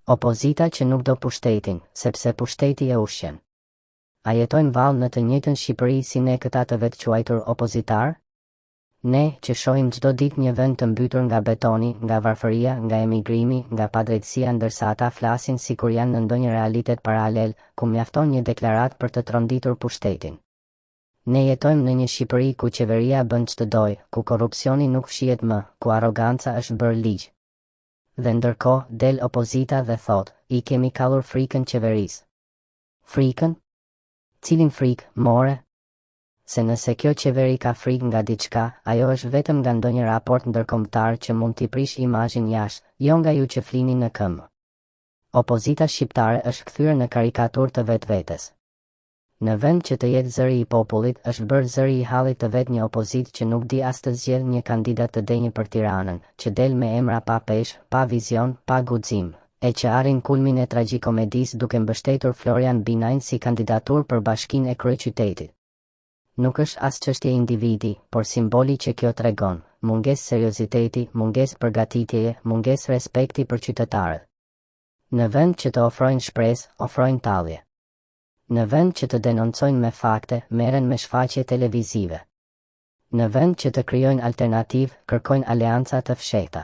Opozita që nuk do pushtetin, sepse pushteti e ushqen. A jetojmë vallë në të njëjtën Shqipëri si ne këta të vetë quajtur opozitar? Ne, që shohim çdo ditë një vend të mbytur nga betoni, nga varfëria, nga emigrimi, nga padrejtësia, ndërsa ata flasin sikur janë në ndonjë realitet paralel, ku mjafton një deklaratë për të tronditur pushtetin. Ne jetojmë në një Shqipëri ku qeveria bën ç'të dojë, ku korrupsioni nuk fshihet më, ku arroganca është bërë ligj. Dhe ndërkohë del opozita dhe thot, i kemi kallur frikën qeverisë. Frikën? Cilin frikë, more? Se nëse kjo qeveri ka frikë nga diçka, ajo është vetëm nga ndonjë raport ndërkombëtar që mund t'i prish imazhin jashtë, jo nga ju që flini në këmbë. Opozita shqiptare është kthyer në karikaturë të vetvetes. Në vend që të jetë zëri i popullit, është bërë zëri i hallit të vet një opozitë që nuk di as të zgjedh një kandidat të denjë për Tiranën, që del me emra pa peshë, pa vizion, pa guxim, e që arrin kulmin e tragjikomedisë duke mbështetur Florian Binajn si kandidaturë për bashkinë e kryeqytetit. Nuk është as çështje individi, por simboli që kjo tregon, mungesë serioziteti, mungesë përgatitjeje, mungesë respekti për qytetarët. Në vend që të ofrojnë shpresë, ofrojnë tallje. Në vend që të denoncojnë me fakte, merren me shfaqje televizive. Në vend që të krijojnë alternativë, kërkojnë aleanca të fshehta.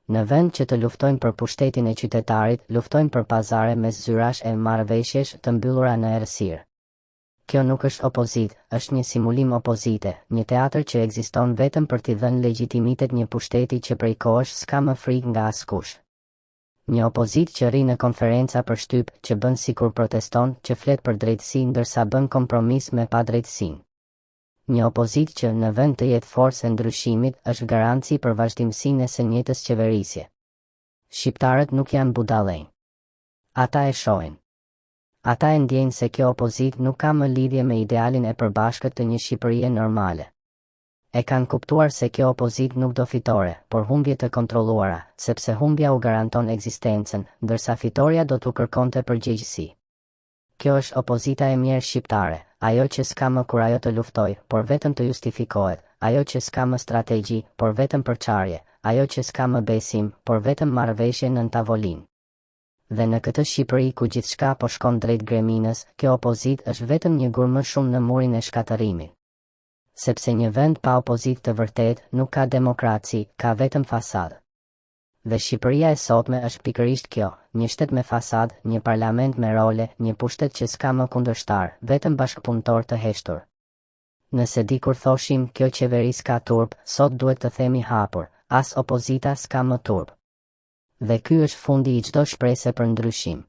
Në vend që të luftojnë për pushtetin e qytetarit, luftojnë për pazare mes zyrash e marrëveshjesh të mbyllura në errësirë. Kjo nuk është opozitë, është një simulim opozite, një teatër që ekziston vetëm për t'i dhënë legjitimitet një pushteti që prej kohësh s'ka më frikë nga askush. Një opozitë që rri në konferenca për shtyp, që bën sikur proteston, që flet për drejtësi ndërsa bën kompromis me padrejtësinë. Një opozitë që në vend të jetë forcë e ndryshimit, është garanci për vazhdimsinë e së njëjtës qeverisje. Shqiptarët nuk janë budallënj. Ata e shohin. Ata e ndjejnë se kjo opozitë nuk ka më lidhje me idealin e përbashkët të një Shqipërie normale. E kanë kuptuar se kjo opozitë nuk do fitore, por humbje të kontrolluara, sepse humbja u garanton ekzistencën, ndërsa fitoria do t'u kërkonte përgjegjësi. Kjo është opozita e mirë shqiptare, ajo që s'ka më kur ajo të luftoj, por vetëm të justifikohet, ajo që s'ka më strategji, por vetëm përçarje, ajo që s'ka më besim, por vetëm marrëveshje nën tavolinë. Dhe në këtë Shqipëri ku gjithçka po shkon drejt greminës, kjo opozitë është vetëm një gur më shumë në murin e shkatërimit. Sepse një vend pa opozitë të vërtet nuk ka demokraci, ka vetëm fasadë. Dhe Shqipëria e sotme është pikërisht kjo, një shtet me fasadë, një parlament me role, një pushtet që s'ka më kundërshtar, vetëm bashkëpunëtor të heshtur. Nëse dikur thoshim kjo qeveri s'ka turp, sot duhet të themi hapur, as opozita s'ka më turp. Dhe ky është fundi i çdo shprese për ndryshim.